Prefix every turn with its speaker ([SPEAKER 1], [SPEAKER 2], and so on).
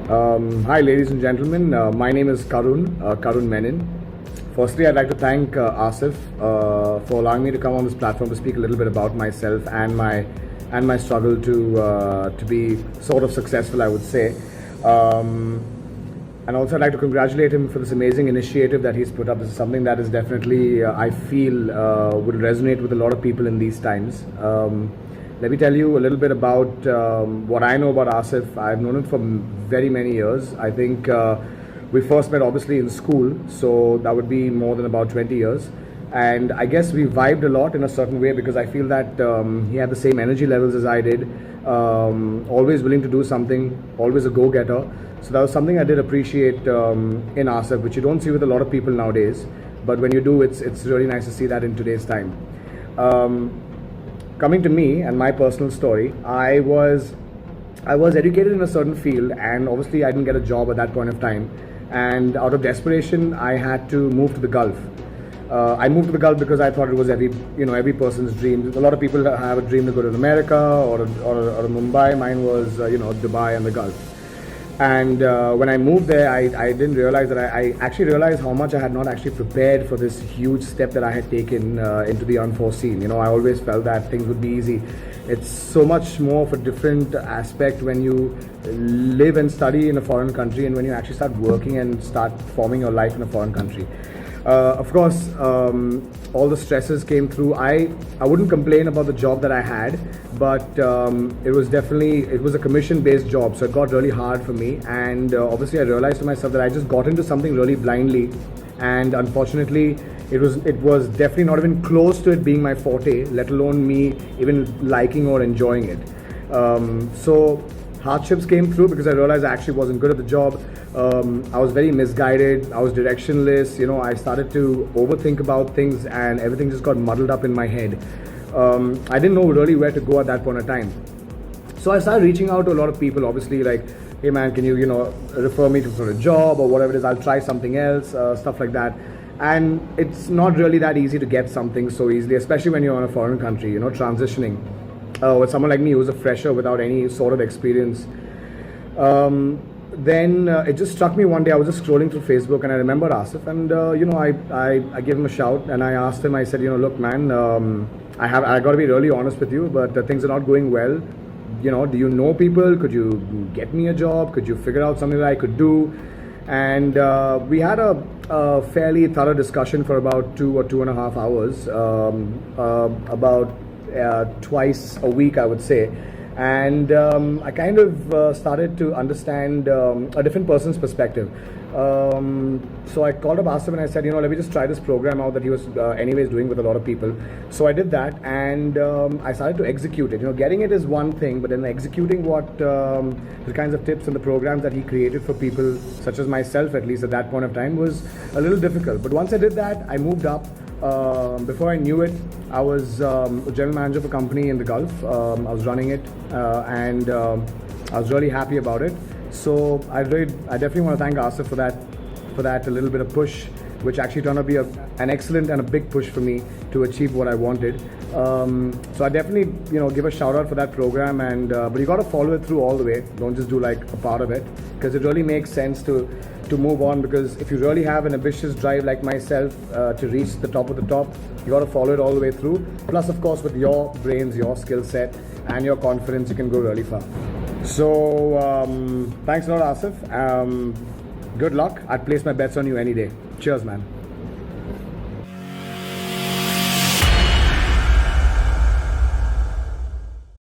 [SPEAKER 1] Hi, ladies and gentlemen. My name is Karun Menon. Firstly, I'd like to thank Asif for allowing me to come on this platform to speak a little bit about myself and my struggle to be sort of successful, I would say. And also, I'd like to congratulate him for this amazing initiative that he's put up. This is something that is definitely, I feel, would resonate with a lot of people in these times. Let me tell you a little bit about what I know about Asif. I've known him for very many years. I think we first met obviously in school, so that would be more than about 20 years. And I guess we vibed a lot in a certain way because I feel that he had the same energy levels as I did. Always willing to do something, always a go-getter. So that was something I did appreciate in Asif, which you don't see with a lot of people nowadays. But when you do, it's really nice to see that in today's time. Coming to me and my personal story, I was educated in a certain field, and obviously I didn't get a job at that point of time. And out of desperation, I had to move to the Gulf. I moved to the Gulf because I thought it was every person's dream. A lot of people have a dream to go to America or Mumbai. Mine was Dubai and the Gulf. And when I moved there, I didn't realize that I actually realized how much I had not actually prepared for this huge step that I had taken into the unforeseen. I always felt that things would be easy. It's so much more of a different aspect when you live and study in a foreign country and when you actually start working and start forming your life in a foreign country. Of course, all the stresses came through. I wouldn't complain about the job that I had, but it was a commission-based job, so it got really hard for me. And obviously, I realized to myself that I just got into something really blindly, and unfortunately, it was definitely not even close to it being my forte, let alone me even liking or enjoying it. So hardships came through because I realized I actually wasn't good at the job. I was very misguided. I was directionless. I started to overthink about things, and everything just got muddled up in my head. I didn't know really where to go at that point of time. So I started reaching out to a lot of people, obviously, like, hey man, can you refer me for a job or whatever it is? I'll try something else, stuff like that. And it's not really that easy to get something so easily, especially when you're in a foreign country, transitioning. With someone like me who's a fresher without any sort of experience. Then it just struck me one day. I was just scrolling through Facebook and I remembered Asif, and I gave him a shout and I asked him. I said, look, man, I got to be really honest with you, but things are not going well. Do you know people? Could you get me a job? Could you figure out something that I could do? And we had a fairly thorough discussion for about 2 or 2.5 hours, about twice a week, I would say. And I kind of started to understand a different person's perspective. So I called up Asif and I said, let me just try this program out that he was anyways doing with a lot of people. So I did that, and I started to execute it. Getting it is one thing, but then executing the kinds of tips and the programs that he created for people, such as myself, at least at that point of time, was a little difficult. But once I did that, I moved up. Before I knew it, I was a general manager of a company in the Gulf. I was running it, and I was really happy about it. So I definitely want to thank Asif for that a little bit of push, which actually turned out to be an excellent and a big push for me to achieve what I wanted. So I definitely give a shout out for that program, and but you got to follow it through all the way. Don't just do like a part of it, because it really makes sense to move on. Because if you really have an ambitious drive like myself to reach the top of the top, you got to follow it all the way through. Plus, of course, with your brains, your skill set, and your confidence, you can go really far. So thanks a lot, Asif. Good luck. I'd place my bets on you any day. Cheers, man.